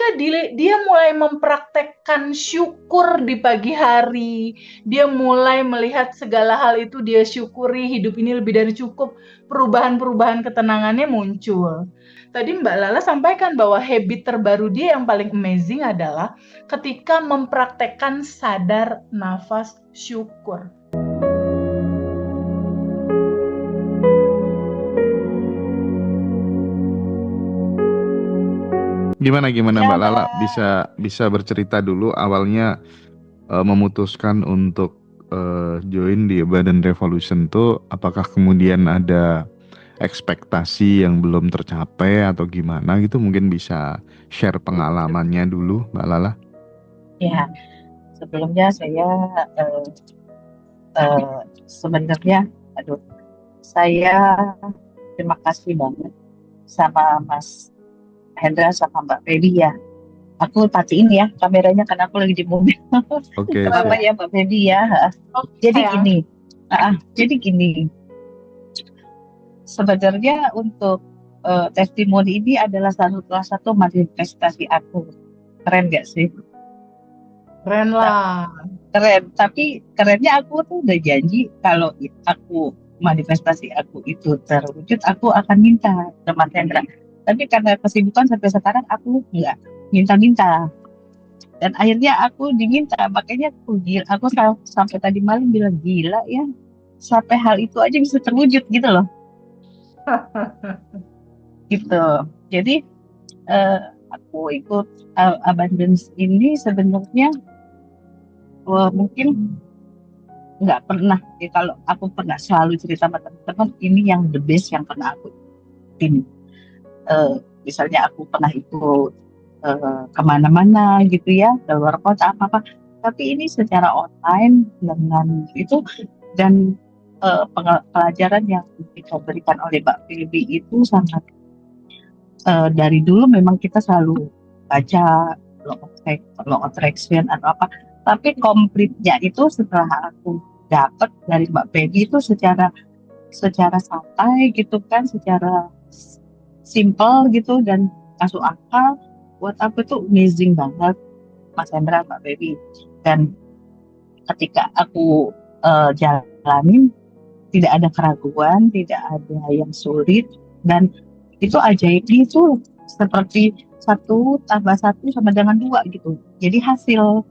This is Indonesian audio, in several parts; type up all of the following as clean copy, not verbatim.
ketika dia mulai mempraktekkan syukur di pagi hari, dia mulai melihat segala hal itu dia syukuri, hidup ini lebih dari cukup, perubahan-perubahan ketenangannya muncul. Tadi Mbak Lala sampaikan bahwa habit terbaru dia yang paling amazing adalah ketika mempraktekkan sadar nafas syukur. Gimana Ya, Mbak Lala Mbak. bisa bercerita dulu awalnya memutuskan untuk join di Abundant Revolution tuh, apakah kemudian ada ekspektasi yang belum tercapai atau gimana gitu? Mungkin bisa share pengalamannya dulu Mbak Lala. Ya, sebelumnya saya sebenarnya, saya terima kasih banget sama Mas Hendra sama Mbak Feby ya. Aku matiin ya kameranya karena aku lagi di mobil. Oke, Apa siap. ya Mbak Feby ya. Jadi gini, sebenarnya untuk testimoni ini adalah salah satu manifestasi aku. Keren gak sih? Keren lah. Keren, tapi kerennya aku tuh udah janji kalau aku manifestasi aku itu terwujud, aku akan minta ke Mas Hendra. Tapi karena kesibukan sampai sekarang aku nggak minta-minta. Dan akhirnya aku diminta, makanya aku sampai tadi malam bilang gila ya, sampai hal itu aja bisa terwujud gitu loh. Gitu. Jadi aku ikut Abundance ini sebenarnya mungkin nggak pernah ya, kalau aku pernah selalu cerita sama teman-teman ini yang the best yang pernah aku ikutin. Misalnya aku pernah ikut kemana-mana gitu ya, ke luar kota apa-apa, tapi ini secara online dengan itu, dan pelajaran yang diberikan oleh Mbak Feby itu sangat dari dulu memang kita selalu baca law of attraction atau apa, tapi komplitnya itu setelah aku dapat dari Mbak Feby itu secara santai gitu kan, secara simple gitu dan masuk akal. Buat aku tuh amazing banget Mas Hendra, Mbak Feby. Dan ketika aku jalanin, tidak ada keraguan, tidak ada yang sulit, dan itu ajaibnya itu seperti 1+1 sama dengan 2 gitu. Jadi hasil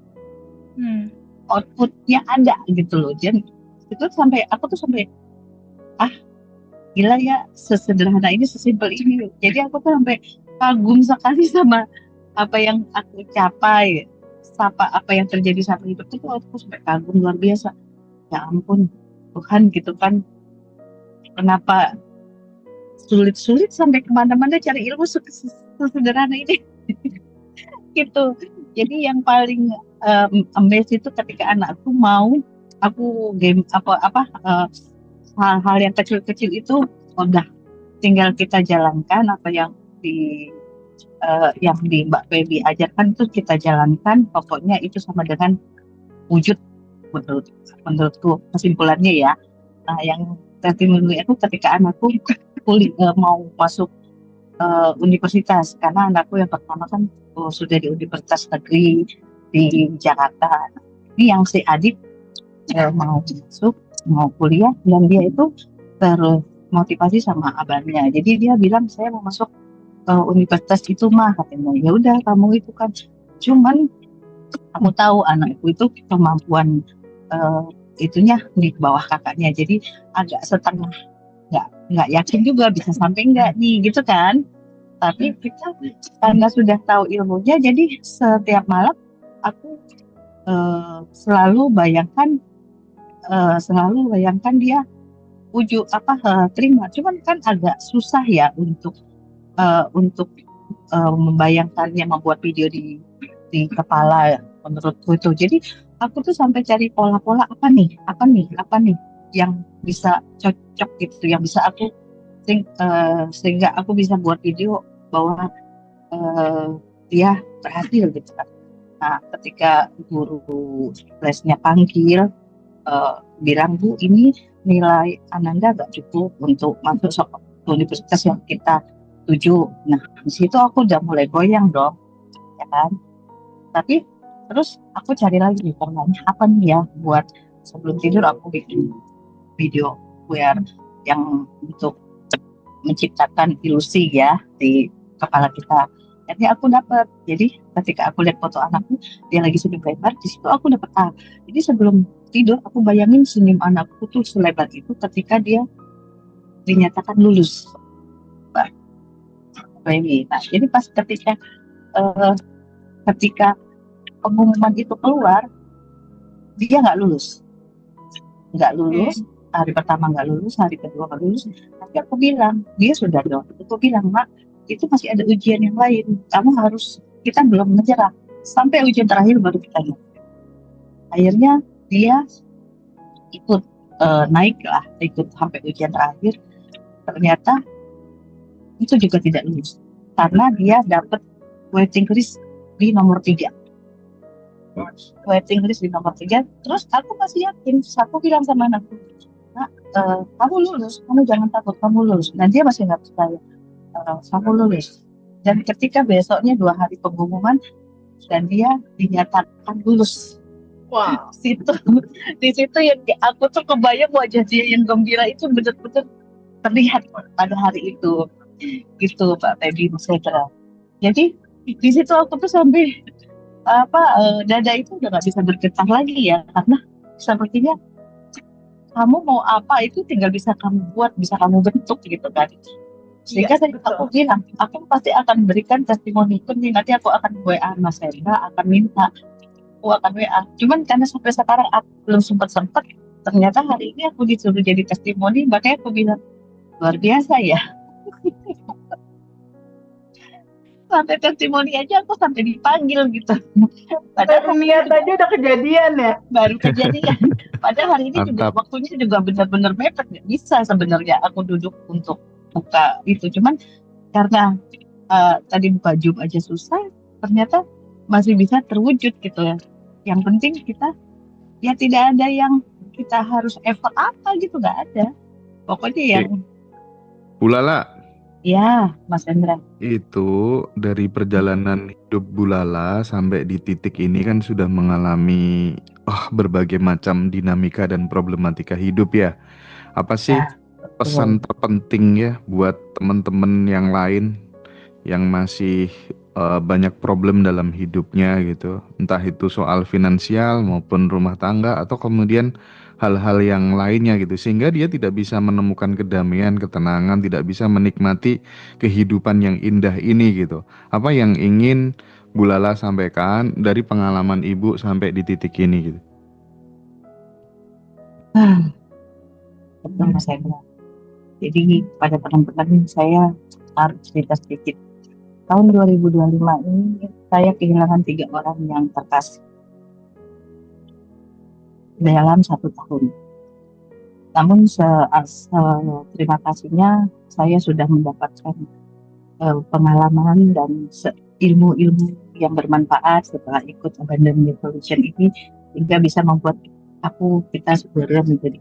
outputnya ada gitu loh. Jadi itu aku tuh sampai gila ya, sesederhana ini, sesimpel ini. Jadi aku tuh sampai kagum sekali sama apa yang aku capai, apa yang terjadi sama hidup itu, aku sampai kagum luar biasa. Ya ampun, Tuhan gitu kan, kenapa sulit-sulit sampai kemana-mana cari ilmu sesederhana ini. Gitu. Jadi yang paling amazed itu ketika anakku mau aku game hal-hal yang kecil-kecil itu udah tinggal kita jalankan apa yang di Mbak Feby ajarkan itu kita jalankan, pokoknya itu sama dengan wujud menurutku kesimpulannya ya. Nah, yang testimoni itu ketika anakku mau masuk universitas, karena anakku yang pertama kan sudah di Universitas Negeri di Jakarta. Ini yang si adik mau masuk, mau kuliah, dan dia itu termotivasi sama abangnya. Jadi dia bilang saya mau masuk universitas itu mah, katanya. Ya udah kamu itu kan, cuman aku tahu anakku itu kemampuan itunya di bawah kakaknya, jadi agak setengah nggak yakin juga bisa sampai enggak nih gitu kan. Tapi kita karena sudah tahu ilmunya, jadi setiap malam aku selalu bayangkan dia terima. Cuman kan agak susah ya untuk membayangkannya, membuat video di kepala menurutku itu. Jadi aku tuh sampai cari pola-pola apa nih yang bisa cocok gitu, yang bisa aku sehingga aku bisa buat video bahwa dia berhasil gitu kan. Nah, ketika guru lesnya panggil, bilang, Bu, ini nilai Ananda gak cukup untuk masuk universitas yang kita tuju. Nah, di situ aku udah mulai goyang dong. Ya kan. Tapi terus aku cari lagi nih polanya apa nih ya buat sebelum tidur aku bikin video where yang untuk menciptakan ilusi ya di kepala kita. Akhirnya aku dapat. Jadi ketika aku lihat foto anakku dia lagi senyum lebar, di situ aku dapat Jadi sebelum tidur aku bayangin senyum anakku tuh selebar itu ketika dia dinyatakan lulus. Nah, bayangin. Nah, jadi pas eh, ketika pengumuman itu keluar, dia nggak lulus. Hari pertama nggak lulus, hari kedua nggak lulus. Tapi aku bilang, dia sudah dong. Aku bilang, Mak, itu masih ada ujian yang lain. Kita belum menyerah. Sampai ujian terakhir baru kita nyerah. Akhirnya dia ikut naik lah, ikut sampai ujian terakhir. Ternyata itu juga tidak lulus. Karena dia dapat waiting list di nomor 3. Waiting list di nomor 3. Terus aku masih yakin. Aku bilang sama anakku, Nak, kamu lulus, kamu jangan takut, kamu lulus. Dan dia masih nggak percaya, kamu lulus. Dan ketika besoknya 2 hari pengumuman, dan dia dinyatakan lulus. Wow. Di situ yang aku tuh kebayang wajah dia yang gembira itu benar-benar terlihat pada hari itu. Gitu Pak Feby, Mas Hendra. Jadi di situ aku tuh sampai dada itu udah nggak bisa bergetar lagi ya, karena sepertinya kamu mau apa itu tinggal bisa kamu buat, bisa kamu bentuk gitu kan. Sehingga aku bilang, aku pasti akan berikan testimoni pun nih, nanti aku akan WA Mas Hendra, akan minta, aku akan WA. Cuman karena sampai sekarang aku belum sempat, ternyata hari ini aku disuruh jadi testimoni, makanya aku bilang, luar biasa ya. Sampai testimoni aja aku sampai dipanggil gitu. Padahal niat aja udah kejadian ya. Baru kejadian. Padahal hari ini juga waktunya juga benar-benar mepet, nggak bisa sebenarnya aku duduk untuk buka itu. Cuman karena tadi buka Zoom aja susah, ternyata masih bisa terwujud gitu ya. Yang penting kita ya tidak ada yang kita harus effort apa gitu, nggak ada. Pokoknya yang Bu Lala. Ya, Mas Hendra. Itu dari perjalanan hidup Bu Lala sampai di titik ini kan sudah mengalami berbagai macam dinamika dan problematika hidup ya. Apa sih pesan terpenting ya buat teman-teman yang lain yang masih banyak problem dalam hidupnya gitu. Entah itu soal finansial maupun rumah tangga atau kemudian hal-hal yang lainnya gitu, sehingga dia tidak bisa menemukan kedamaian, ketenangan, tidak bisa menikmati kehidupan yang indah ini gitu. Apa yang ingin Bu Lala sampaikan dari pengalaman Ibu sampai di titik ini gitu? Betul Mas Hendra. Jadi pada teman-teman saya harus cerita sedikit. Tahun 2025 ini saya kehilangan 3 orang yang terkasih dalam 1 tahun. Namun terima kasihnya saya sudah mendapatkan pengalaman dan ilmu-ilmu yang bermanfaat setelah ikut Abundant Revolution ini, hingga bisa membuat kita sebenarnya menjadi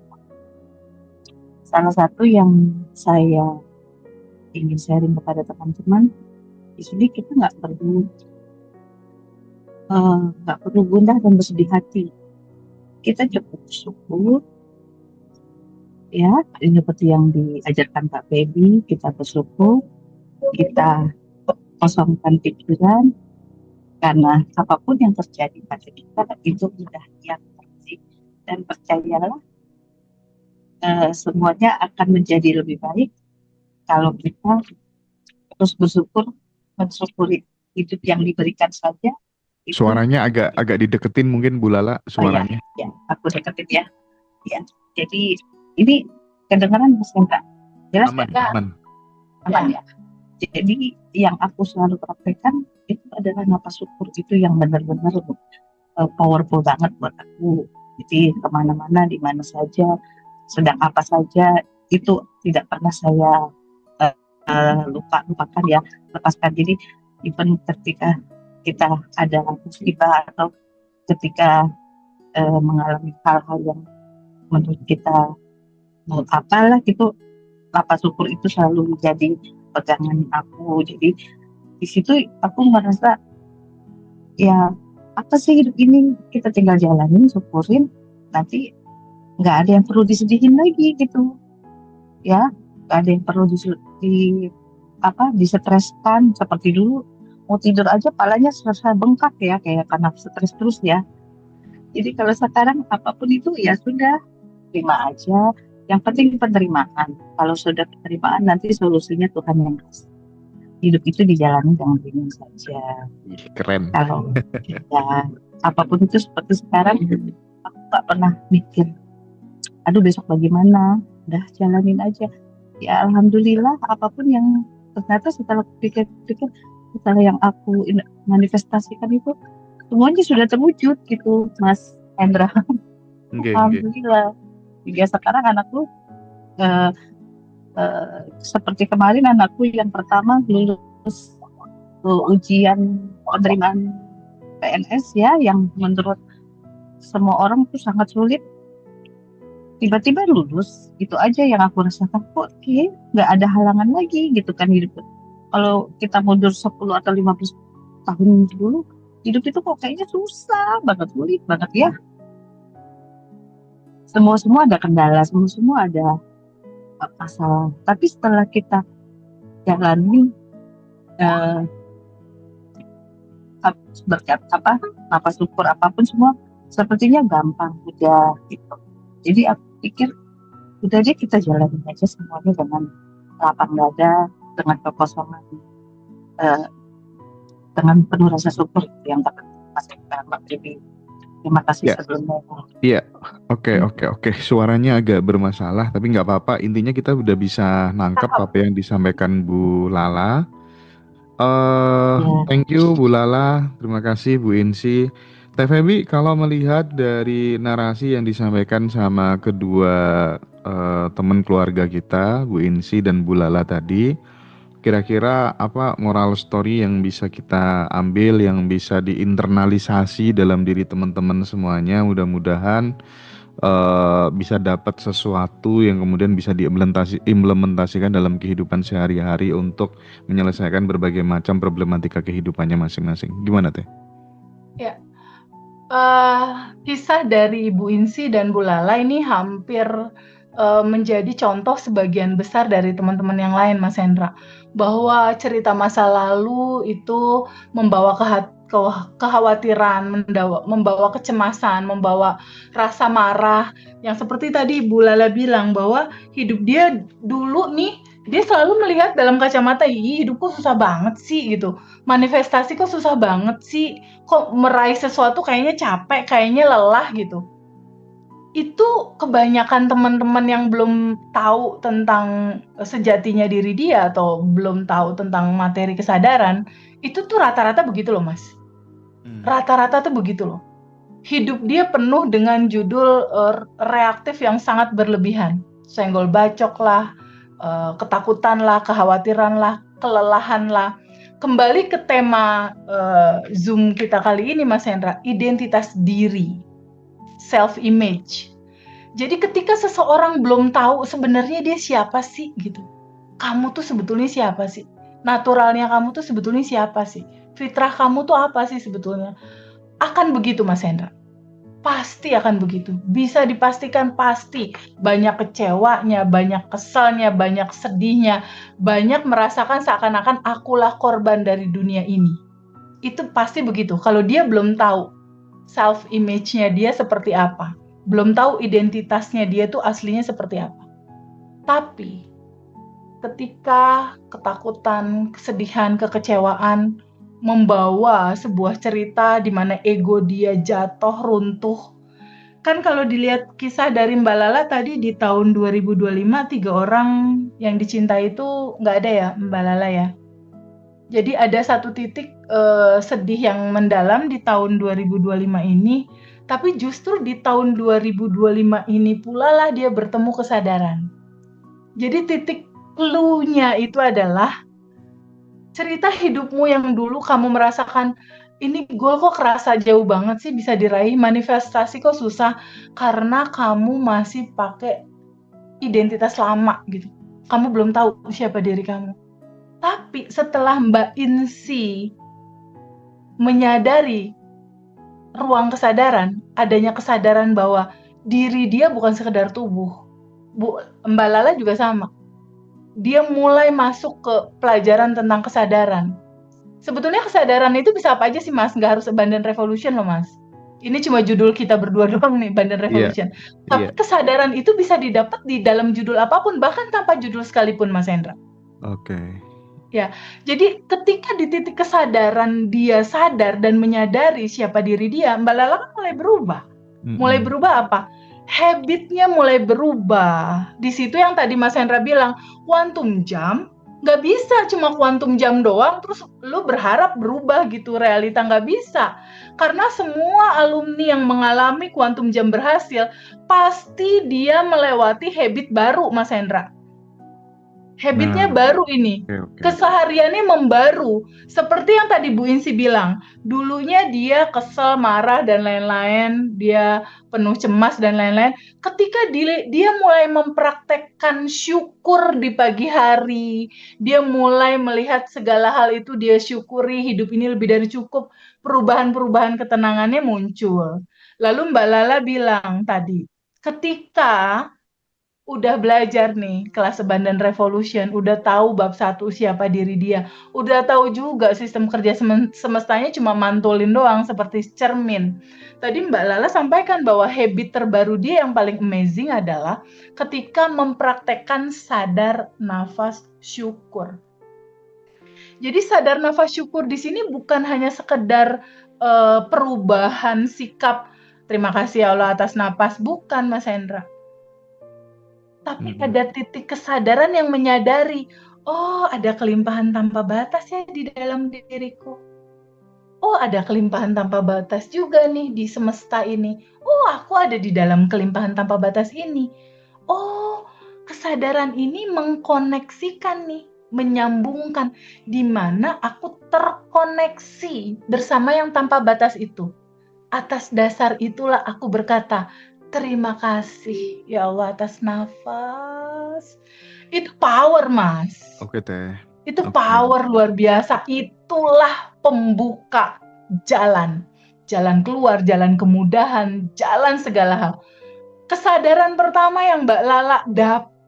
salah satu yang saya ingin sharing kepada teman-teman. Di sini kita nggak perlu gundah dan bersedih hati. Kita cukup bersyukur ya, seperti yang diajarkan Pak Feby, kita bersyukur, kita kosongkan pikiran, karena apapun yang terjadi pada kita itu sudah yang terjadi, dan percayalah semuanya akan menjadi lebih baik kalau kita terus mensyukuri hidup yang diberikan saja. Suaranya agak dideketin mungkin Bu Lala suaranya. Ya, aku deketin ya. Ya, jadi ini kedengaran Mas Hendra? Jelas aman ya. Jadi yang aku selalu praktekkan itu adalah napas syukur, itu yang benar-benar powerful banget buat aku. Jadi kemana-mana, di mana saja, sedang apa saja, itu tidak pernah saya lupakan ya, lepaskan. Jadi even ketika kita ada musibah atau ketika mengalami hal-hal yang menurut kita mau apalah gitu, napas syukur itu selalu menjadi pegangan aku. Jadi di situ aku merasa ya apa sih hidup ini, kita tinggal jalanin, syukurin, nanti nggak ada yang perlu disedihin lagi gitu ya, nggak ada yang perlu disetreskan seperti dulu. Mau tidur aja palanya serasa bengkak ya, kayak karena stres terus ya. Jadi kalau sekarang apapun itu ya sudah, terima aja. Yang penting penerimaan. Kalau sudah penerimaan, nanti solusinya Tuhan yang kasih. Hidup itu dijalani dengan ringan saja. Ih, keren. Kalau ya apapun itu seperti sekarang, aku nggak pernah mikir, aduh besok bagaimana, udah jalanin aja. Ya alhamdulillah, apapun yang ternyata setelah pikir-pikir, setelah yang aku manifestasikan itu semuanya sudah terwujud gitu, Mas Hendra. Oke, oke. Alhamdulillah. Hingga sekarang anakku eh, seperti kemarin anakku yang pertama lulus ujian penerimaan PNS ya, yang menurut semua orang itu sangat sulit, tiba-tiba lulus. Itu aja yang aku rasakan, kok nggak ada halangan lagi gitu kan hidup. Kalau kita mundur 10 atau 15 tahun dulu, hidup itu kok kayaknya susah banget, sulit banget ya. Semua ada kendala, semua ada masalah. Tapi setelah kita jalani berkat apa syukur apapun, semua sepertinya gampang mudah gitu. Jadi aku pikir udah deh, kita jalanin aja semuanya dengan lapang dada, dengan kekosongan, dengan penuh rasa syukur, itu yang pasti Mbak Dewi. Terima kasih Ya. sebelumnya. Iya, oke. Suaranya agak bermasalah, tapi nggak apa-apa. Intinya kita udah bisa nangkep apa yang disampaikan Bu Lala. Thank you Bu Lala, terima kasih Bu Insi. Teh Feby, kalau melihat dari narasi yang disampaikan sama kedua teman keluarga kita, Bu Insi dan Bu Lala tadi, kira-kira apa moral story yang bisa kita ambil, yang bisa diinternalisasi dalam diri teman-teman semuanya? Mudah-mudahan bisa dapat sesuatu yang kemudian bisa diimplementasikan dalam kehidupan sehari-hari untuk menyelesaikan berbagai macam problematika kehidupannya masing-masing. Gimana Teh? Ya, kisah dari Ibu Insi dan Bu Lala ini hampir menjadi contoh sebagian besar dari teman-teman yang lain, Mas Hendra, bahwa cerita masa lalu itu membawa kekhawatiran, membawa kecemasan, membawa rasa marah, yang seperti tadi Bu Lala bilang bahwa hidup dia dulu nih, dia selalu melihat dalam kacamata, hidupku susah banget sih gitu, manifestasi kok susah banget sih, kok meraih sesuatu kayaknya capek, kayaknya lelah gitu. Itu kebanyakan teman-teman yang belum tahu tentang sejatinya diri dia atau belum tahu tentang materi kesadaran, itu tuh rata-rata begitu loh, Mas. Rata-rata tuh begitu loh. Hidup dia penuh dengan judul reaktif yang sangat berlebihan. Senggol bacok lah, ketakutan lah, kekhawatiran lah, kelelahan lah. Kembali ke tema Zoom kita kali ini, Mas Hendra, identitas diri, self-image. Jadi ketika seseorang belum tahu sebenarnya dia siapa sih gitu, kamu tuh sebetulnya siapa sih? Naturalnya kamu tuh sebetulnya siapa sih? Fitrah kamu tuh apa sih sebetulnya? Akan begitu, Mas Hendra. Pasti akan begitu. Bisa dipastikan pasti. Banyak kecewanya, banyak kesalnya, banyak sedihnya, banyak merasakan seakan-akan akulah korban dari dunia ini. Itu pasti begitu. Kalau dia belum tahu self-image-nya dia seperti apa, belum tahu identitasnya dia tuh aslinya seperti apa. Tapi ketika ketakutan, kesedihan, kekecewaan membawa sebuah cerita di mana ego dia jatuh, runtuh. Kan kalau dilihat kisah dari Mbak Lala tadi di tahun 2025, 3 orang yang dicintai itu nggak ada ya Mbak Lala ya. Jadi ada satu titik sedih yang mendalam di tahun 2025 ini, tapi justru di tahun 2025 ini pula lah dia bertemu kesadaran. Jadi titik clue-nya itu adalah cerita hidupmu yang dulu kamu merasakan, ini goal kok kerasa jauh banget sih bisa diraih, manifestasi kok susah, karena kamu masih pakai identitas lama gitu. Kamu belum tahu siapa diri kamu. Tapi setelah Mbak Insi menyadari ruang kesadaran, adanya kesadaran bahwa diri dia bukan sekedar tubuh. Mbak Lala juga sama. Dia mulai masuk ke pelajaran tentang kesadaran. Sebetulnya kesadaran itu bisa apa aja sih, Mas? Nggak harus Abundant Revolution loh, Mas. Ini cuma judul kita berdua doang nih, Abundant Revolution. Tapi kesadaran itu bisa didapat di dalam judul apapun, bahkan tanpa judul sekalipun, Mas Hendra. Oke. Ya, jadi ketika di titik kesadaran dia sadar dan menyadari siapa diri dia, Mbak Lala kan mulai berubah. Mulai berubah apa? Habitnya mulai berubah. Di situ yang tadi Mas Hendra bilang, quantum jump, nggak bisa cuma quantum jump doang, terus lu berharap berubah gitu, realita nggak bisa. Karena semua alumni yang mengalami quantum jump berhasil, pasti dia melewati habit baru, Mas Hendra. Habitnya baru ini, kesehariannya membaru. Seperti yang tadi Bu Insi bilang, dulunya dia kesel, marah, dan lain-lain, dia penuh cemas dan lain-lain. Ketika dia mulai mempraktekkan syukur di pagi hari, dia mulai melihat segala hal itu dia syukuri, hidup ini lebih dari cukup, perubahan-perubahan ketenangannya muncul. Lalu Mbak Lala bilang tadi, ketika udah belajar nih kelas Abundant Revolution, udah tahu bab 1 siapa diri dia, udah tahu juga sistem kerja semestanya cuma mantulin doang seperti cermin. Tadi Mbak Lala sampaikan bahwa habit terbaru dia yang paling amazing adalah ketika mempraktekkan sadar nafas syukur. Jadi sadar nafas syukur di sini bukan hanya sekedar perubahan sikap terima kasih ya Allah atas napas, bukan Mas Hendra. Tapi ada titik kesadaran yang menyadari, oh ada kelimpahan tanpa batas ya di dalam diriku. Oh ada kelimpahan tanpa batas juga nih di semesta ini. Oh aku ada di dalam kelimpahan tanpa batas ini. Oh kesadaran ini mengkoneksikan nih, menyambungkan di mana aku terkoneksi bersama yang tanpa batas itu. Atas dasar itulah aku berkata, terima kasih ya Allah atas nafas. Itu power, Mas. Oke, Teh. Itu power luar biasa. Itulah pembuka jalan. Jalan keluar, jalan kemudahan, jalan segala hal. Kesadaran pertama yang Mbak Lala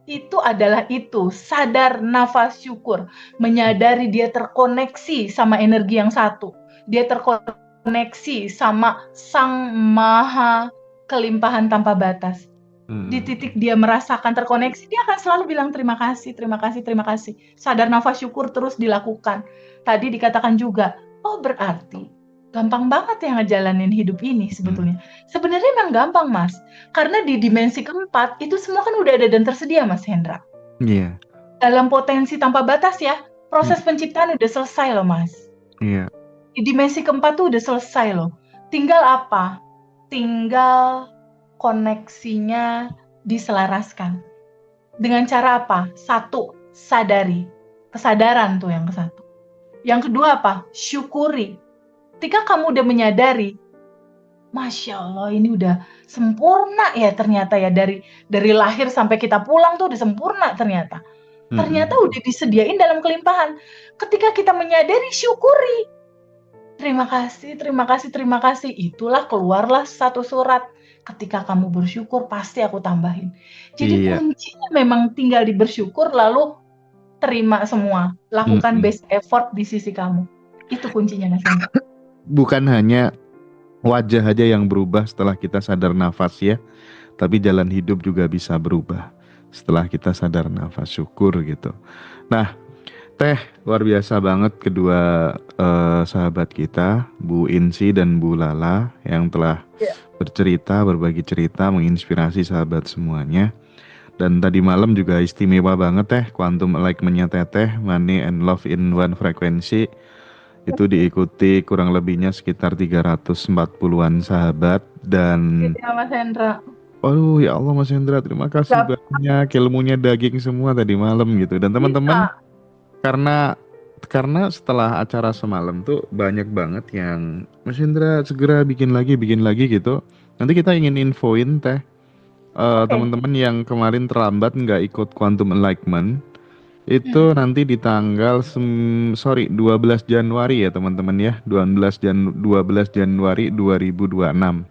itu adalah itu, sadar nafas syukur. Menyadari dia terkoneksi sama energi yang satu. Dia terkoneksi sama Sang Maha kelimpahan tanpa batas. Di titik dia merasakan terkoneksi, dia akan selalu bilang terima kasih, terima kasih, terima kasih. Sadar nafas syukur terus dilakukan. Tadi dikatakan juga, oh berarti gampang banget ya ngejalanin hidup ini sebetulnya. Sebenarnya memang gampang, Mas. Karena di dimensi keempat, itu semua kan udah ada dan tersedia, Mas Hendra. Iya. Dalam potensi tanpa batas ya, proses penciptaan udah selesai loh, Mas. Iya. Di dimensi keempat tuh udah selesai loh. Tinggal apa? Tinggal koneksinya diselaraskan. Dengan cara apa? Satu, sadari. Kesadaran tuh yang ke satu. Yang kedua apa? Syukuri. Ketika kamu udah menyadari, Masya Allah ini udah sempurna ya ternyata ya. Dari lahir sampai kita pulang tuh udah sempurna ternyata. Ternyata udah disediain dalam kelimpahan. Ketika kita menyadari, syukuri. Terima kasih, terima kasih, terima kasih. Itulah keluarlah satu surat. Ketika kamu bersyukur, pasti aku tambahin. Jadi kuncinya memang tinggal di bersyukur, lalu terima semua. Lakukan best effort di sisi kamu. Itu kuncinya, Mas Hendra. Bukan hanya wajah aja yang berubah setelah kita sadar nafas ya, tapi jalan hidup juga bisa berubah setelah kita sadar nafas syukur gitu. Nah, Teh, luar biasa banget kedua sahabat kita, Bu Insi dan Bu Lala yang telah bercerita, berbagi cerita, menginspirasi sahabat semuanya. Dan tadi malam juga istimewa banget Teh, Quantum Enlightenment-nya Teteh, Money and Love in One Frequency. Itu diikuti kurang lebihnya sekitar 340-an sahabat dan Mas Hendra. Waduh ya Allah Mas Hendra, terima kasih banyak, ilmunya daging semua tadi malam gitu. Dan teman-teman karena setelah acara semalam tuh banyak banget yang Mas Hendra segera bikin lagi gitu. Nanti kita ingin infoin Teh teman-teman yang kemarin terlambat nggak ikut Quantum Enlightenment. Itu nanti di tanggal 12 Januari ya teman-teman ya. 12 Januari 2026.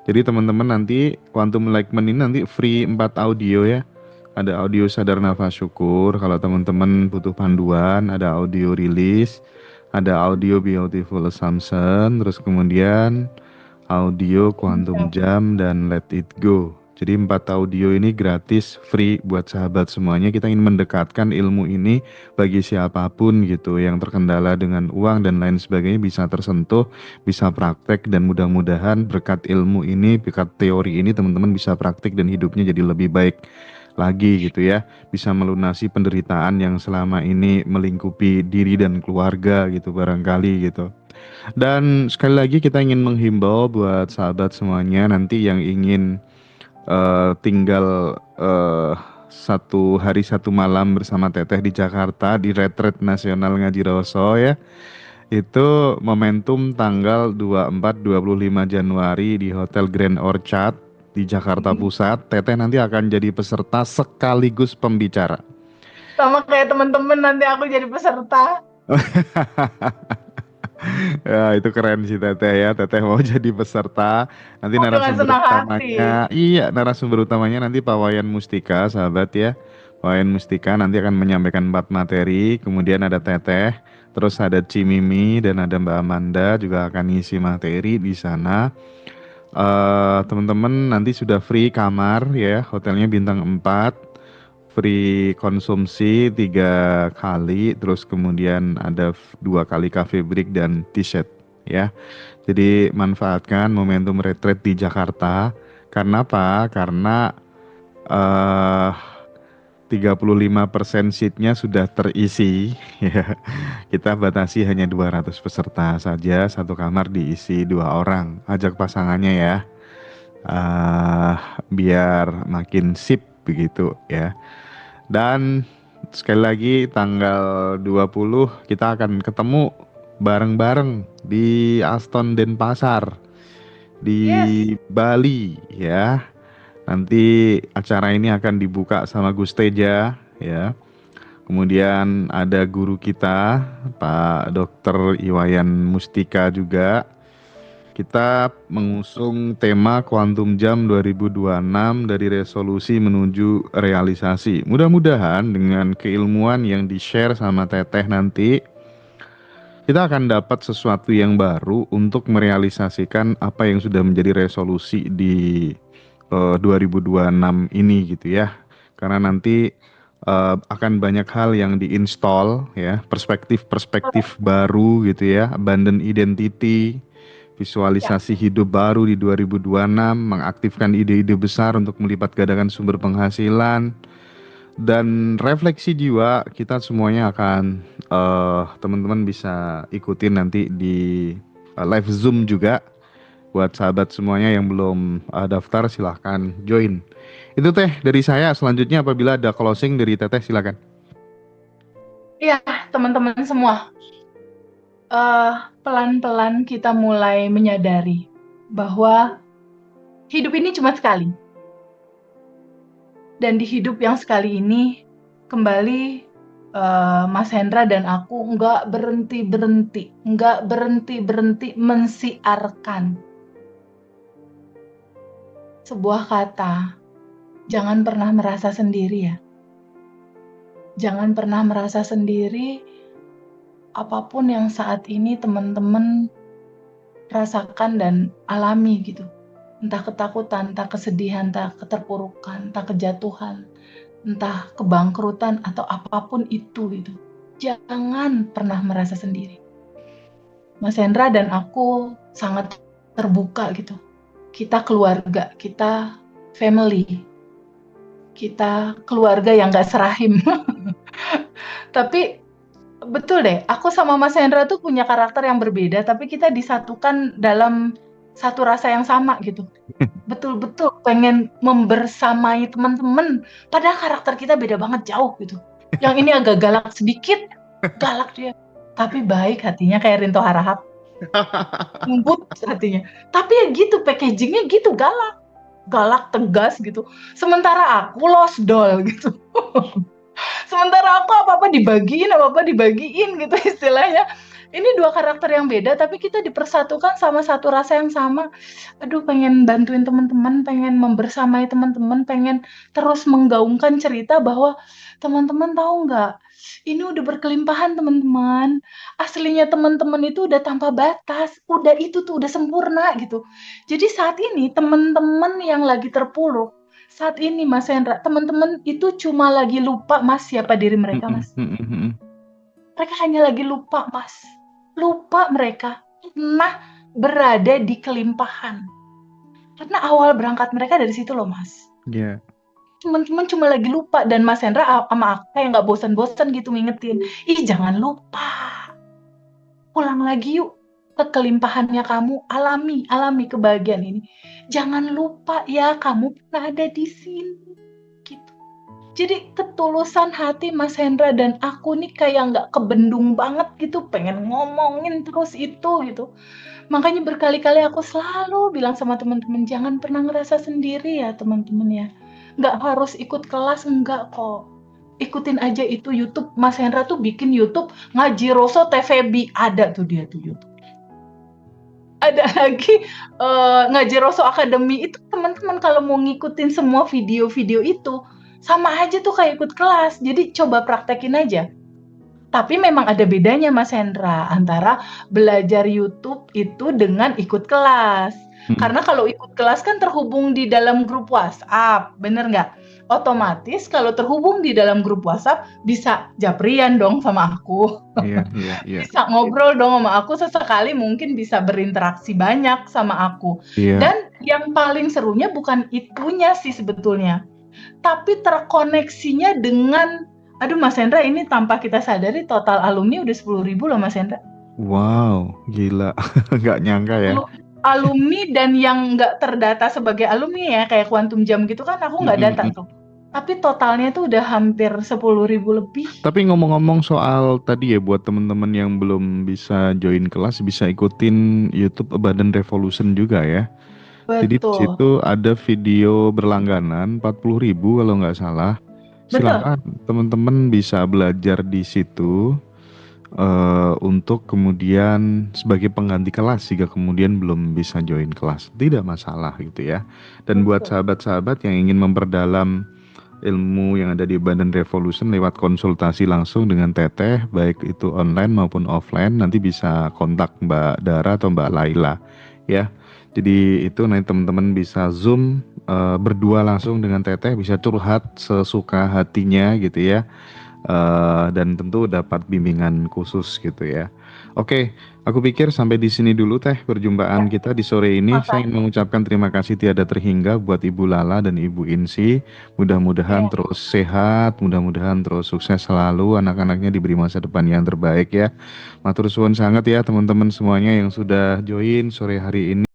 Jadi teman-teman nanti Quantum Enlightenment ini nanti free 4 audio ya. Ada audio sadar nafas syukur kalau teman-teman butuh panduan, ada audio rilis, ada audio beautiful assumption, terus kemudian audio quantum jam dan let it go. Jadi 4 audio ini gratis, free buat sahabat semuanya. Kita ingin mendekatkan ilmu ini bagi siapapun gitu yang terkendala dengan uang dan lain sebagainya bisa tersentuh, bisa praktek, dan mudah-mudahan berkat ilmu ini, berkat teori ini teman-teman bisa praktek dan hidupnya jadi lebih baik lagi gitu ya, bisa melunasi penderitaan yang selama ini melingkupi diri dan keluarga gitu barangkali gitu. Dan sekali lagi kita ingin menghimbau buat sahabat semuanya nanti yang ingin tinggal 1 hari 1 malam bersama Teteh di Jakarta di Retreat Nasional Ngaji Roso ya. Itu momentum tanggal 24-25 Januari di Hotel Grand Orchard di Jakarta Pusat. Teteh nanti akan jadi peserta sekaligus pembicara. Sama kayak teman-teman, nanti aku jadi peserta. Ya itu keren sih Teteh ya. Teteh mau jadi peserta. Nanti Dengan narasumber senang utamanya, iya narasumber utamanya nanti Pak Wayan Mustika, sahabat ya. Pak Wayan Mustika nanti akan menyampaikan 4 materi. Kemudian ada Teteh, terus ada Cimimi dan ada Mbak Amanda juga akan ngisi materi di sana. Teman-teman nanti sudah free kamar ya, hotelnya bintang 4, free konsumsi 3 kali, terus kemudian ada 2 kali cafe break dan t-shirt ya. Jadi manfaatkan momentum retreat di Jakarta. Karena apa? Karena 35% seatnya sudah terisi ya. Kita batasi hanya 200 peserta saja, 1 kamar diisi 2 orang. Ajak pasangannya ya, biar makin sip begitu ya. Dan sekali lagi tanggal 20 kita akan ketemu bareng-bareng di Aston Denpasar di Bali ya. Nanti acara ini akan dibuka sama Gus Teja ya. Kemudian ada guru kita Pak Dr. Iwayan Mustika juga. Kita mengusung tema Quantum Jam 2026 dari resolusi menuju realisasi. Mudah-mudahan dengan keilmuan yang di-share sama Teteh nanti, kita akan dapat sesuatu yang baru untuk merealisasikan apa yang sudah menjadi resolusi di 2026 ini gitu ya. Karena nanti akan banyak hal yang diinstal ya, perspektif-perspektif baru gitu ya, abundant identity, visualisasi hidup baru di 2026, mengaktifkan ide-ide besar untuk melipat gandakan sumber penghasilan, dan refleksi jiwa. Kita semuanya akan teman-teman bisa ikutin nanti di live Zoom juga. Buat sahabat semuanya yang belum daftar silahkan join. Itu Teh dari saya. Selanjutnya apabila ada closing dari Teteh silakan. Iya teman-teman semua, pelan-pelan kita mulai menyadari bahwa hidup ini cuma sekali. Dan di hidup yang sekali ini, kembali Mas Hendra dan aku nggak berhenti mensiarkan sebuah kata, jangan pernah merasa sendiri ya. Jangan pernah merasa sendiri apapun yang saat ini teman-teman rasakan dan alami gitu. Entah ketakutan, entah kesedihan, entah keterpurukan, entah kejatuhan, entah kebangkrutan atau apapun itu gitu. Jangan pernah merasa sendiri. Mas Hendra dan aku sangat terbuka gitu. Kita keluarga, kita family. Kita keluarga yang gak serahim. Tapi betul deh, aku sama Mas Hendra tuh punya karakter yang berbeda, tapi kita disatukan dalam satu rasa yang sama gitu. Betul-betul pengen membersamai teman-teman, padahal karakter kita beda banget, jauh gitu. Yang ini agak galak sedikit, galak dia, tapi baik hatinya kayak Rinto Harahap. Lembut hatinya. Tapi ya gitu, packagingnya gitu, galak tegas gitu. Sementara aku lost doll gitu. Sementara aku apa-apa dibagiin gitu istilahnya. Ini dua karakter yang beda tapi kita dipersatukan sama satu rasa yang sama. Aduh, pengen bantuin teman-teman, pengen membersamai teman-teman, pengen terus menggaungkan cerita bahwa teman-teman tahu nggak, ini udah berkelimpahan teman-teman. Aslinya teman-teman itu udah tanpa batas, udah itu tuh udah sempurna gitu. Jadi saat ini teman-teman yang lagi terpuruk, saat ini Mas Hendra, teman-teman itu cuma lagi lupa Mas siapa diri mereka Mas. Mereka hanya lagi lupa Mas. Lupa mereka pernah berada di kelimpahan. Karena awal berangkat mereka dari situ loh Mas. Iya. Teman-teman cuma lagi lupa dan Mas Hendra sama aku kayak nggak bosan-bosan gitu ngingetin. Ih jangan lupa. Pulang lagi yuk ke kelimpahannya kamu. Alami kebahagiaan ini. Jangan lupa ya kamu pernah ada di sini. Gitu. Jadi ketulusan hati Mas Hendra dan aku nih kayak nggak kebendung banget gitu, pengen ngomongin terus itu gitu. Makanya berkali-kali aku selalu bilang sama teman-teman, jangan pernah ngerasa sendiri ya teman-teman ya. Nggak harus ikut kelas, enggak kok. Ikutin aja itu YouTube. Mas Hendra tuh bikin YouTube Ngaji Roso TVB, ada tuh dia tuh YouTube. Ada lagi Ngaji Roso Academy, itu teman-teman kalau mau ngikutin semua video-video itu sama aja tuh kayak ikut kelas. Jadi coba praktekin aja. Tapi memang ada bedanya Mas Hendra antara belajar YouTube itu dengan ikut kelas. Karena kalau ikut kelas kan terhubung di dalam grup WhatsApp, bener nggak? Otomatis kalau terhubung di dalam grup WhatsApp bisa japrian dong sama aku. Iya. Bisa ngobrol dong sama aku, sesekali mungkin bisa berinteraksi banyak sama aku. Iya. Dan yang paling serunya bukan itunya sih sebetulnya, tapi terkoneksinya dengan, aduh Mas Hendra, ini tanpa kita sadari total alumni udah 10.000 loh Mas Hendra. Wow, gila. Nggak nyangka ya. Alumni dan yang nggak terdata sebagai alumni ya, kayak Quantum Jam gitu kan aku nggak data tuh. Tapi totalnya tuh udah hampir 10.000 lebih. Tapi ngomong-ngomong soal tadi ya, buat teman-teman yang belum bisa join kelas, bisa ikutin YouTube Abundant Revolution juga ya. Jadi di Betul. situ ada video berlangganan 40.000 kalau nggak salah. Silakan teman-teman bisa belajar di situ untuk kemudian sebagai pengganti kelas jika kemudian belum bisa join kelas, tidak masalah gitu ya. Dan buat sahabat-sahabat yang ingin memperdalam ilmu yang ada di Abundant Revolution lewat konsultasi langsung dengan Teteh, baik itu online maupun offline, nanti bisa kontak Mbak Dara atau Mbak Laila ya. Jadi itu nanti teman-teman bisa Zoom berdua langsung dengan Teteh, bisa curhat sesuka hatinya gitu ya. Dan tentu dapat bimbingan khusus gitu ya. Oke, aku pikir sampai di sini dulu Teh perjumpaan kita di sore ini. Saya ingin mengucapkan terima kasih tiada terhingga buat Ibu Lala dan Ibu Insi. Mudah-mudahan terus sehat, mudah-mudahan terus sukses selalu, anak-anaknya diberi masa depan yang terbaik ya. Matur suwun sangat ya teman-teman semuanya yang sudah join sore hari ini.